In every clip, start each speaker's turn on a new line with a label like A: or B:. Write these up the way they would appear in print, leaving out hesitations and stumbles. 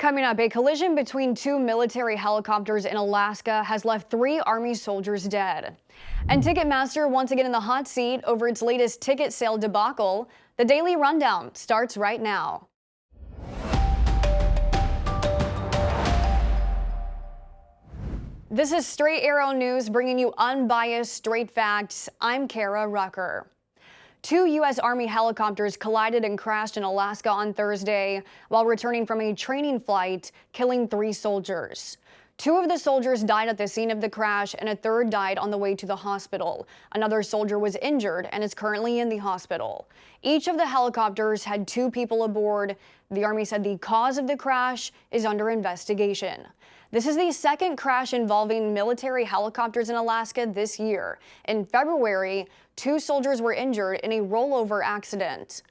A: Coming up, a collision between two military helicopters in Alaska has left 3 Army soldiers dead. And Ticketmaster once again in the hot seat over its latest ticket sale debacle. The Daily Rundown starts right now. This is Straight Arrow News, bringing you unbiased, straight facts. I'm Kara Rucker. 2 U.S. Army helicopters collided and crashed in Alaska on Thursday while returning from a training flight, killing 3 soldiers. 2 of the soldiers died at the scene of the crash, and a third died on the way to the hospital. Another soldier was injured and is currently in the hospital. Each of the helicopters had 2 people aboard. The Army said the cause of the crash is under investigation. This is the second crash involving military helicopters in Alaska this year. In February, 2 soldiers were injured in a rollover accident.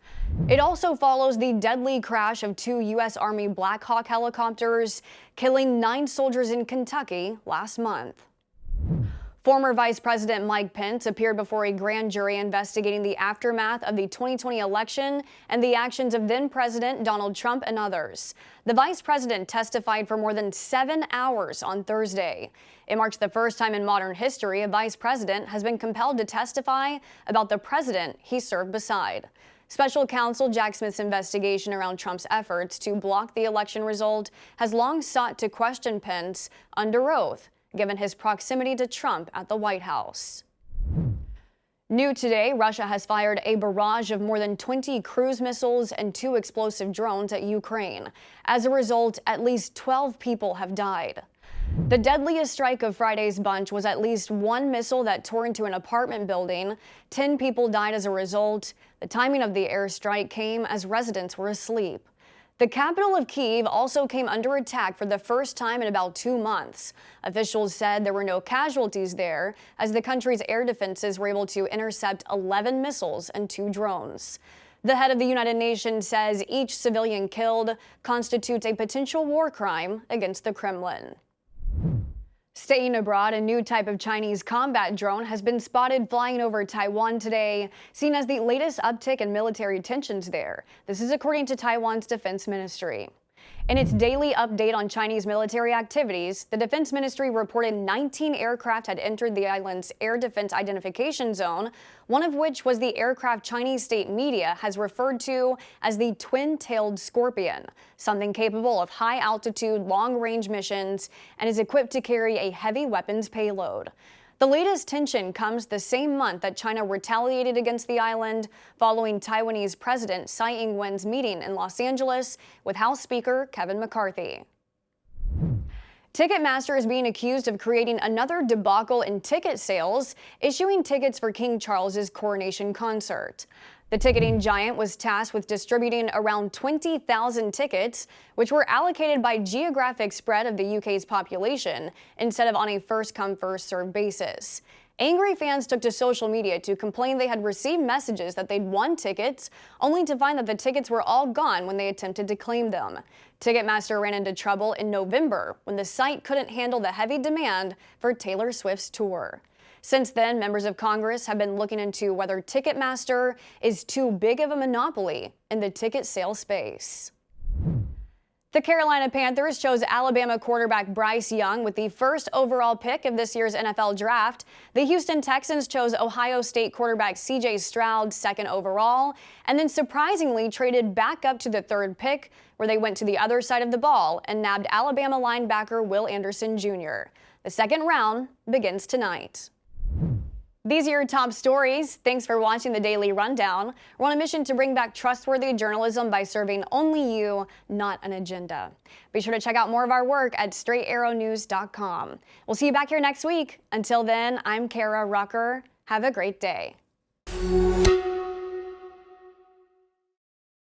A: It also follows the deadly crash of 2 U.S. Army Black Hawk helicopters, killing 9 soldiers in Kentucky last month. Former Vice President Mike Pence appeared before a grand jury investigating the aftermath of the 2020 election and the actions of then-President Donald Trump and others. The vice president testified for more than 7 hours on Thursday. It marks the first time in modern history a vice president has been compelled to testify about the president he served beside. Special counsel Jack Smith's investigation around Trump's efforts to block the election result has long sought to question Pence under oath, given his proximity to Trump at the White House. New today, Russia has fired a barrage of more than 20 cruise missiles and 2 explosive drones at Ukraine. As a result, at least 12 people have died. The deadliest strike of Friday's bunch was at least 1 missile that tore into an apartment building. 10 people died as a result. The timing of the airstrike came as residents were asleep. The capital of Kyiv also came under attack for the first time in about 2 months. Officials said there were no casualties there, as the country's air defenses were able to intercept 11 missiles and 2 drones. The head of the United Nations says each civilian killed constitutes a potential war crime against the Kremlin. Staying abroad, a new type of Chinese combat drone has been spotted flying over Taiwan today, seen as the latest uptick in military tensions there. This is according to Taiwan's defense ministry. In its daily update on Chinese military activities, the Defense Ministry reported 19 aircraft had entered the island's air defense identification zone, one of which was the aircraft Chinese state media has referred to as the twin-tailed Scorpion, something capable of high-altitude, long-range missions and is equipped to carry a heavy weapons payload. The latest tension comes the same month that China retaliated against the island following Taiwanese President Tsai Ing-wen's meeting in Los Angeles with House Speaker Kevin McCarthy. Ticketmaster is being accused of creating another debacle in ticket sales, issuing tickets for King Charles's coronation concert. The ticketing giant was tasked with distributing around 20,000 tickets, which were allocated by geographic spread of the UK's population instead of on a first-come, first-served basis. Angry fans took to social media to complain they had received messages that they'd won tickets, only to find that the tickets were all gone when they attempted to claim them. Ticketmaster ran into trouble in November when the site couldn't handle the heavy demand for Taylor Swift's tour. Since then, members of Congress have been looking into whether Ticketmaster is too big of a monopoly in the ticket sale space. The Carolina Panthers chose Alabama quarterback Bryce Young with the first overall pick of this year's NFL draft. The Houston Texans chose Ohio State quarterback C.J. Stroud second overall, and then surprisingly traded back up to the 3rd pick, where they went to the other side of the ball and nabbed Alabama linebacker Will Anderson Jr. The second round begins tonight. These are your top stories. Thanks for watching the Daily Rundown. We're on a mission to bring back trustworthy journalism by serving only you, not an agenda. Be sure to check out more of our work at straightarrownews.com. We'll see you back here next week. Until then, I'm Kara Rucker. Have a great day.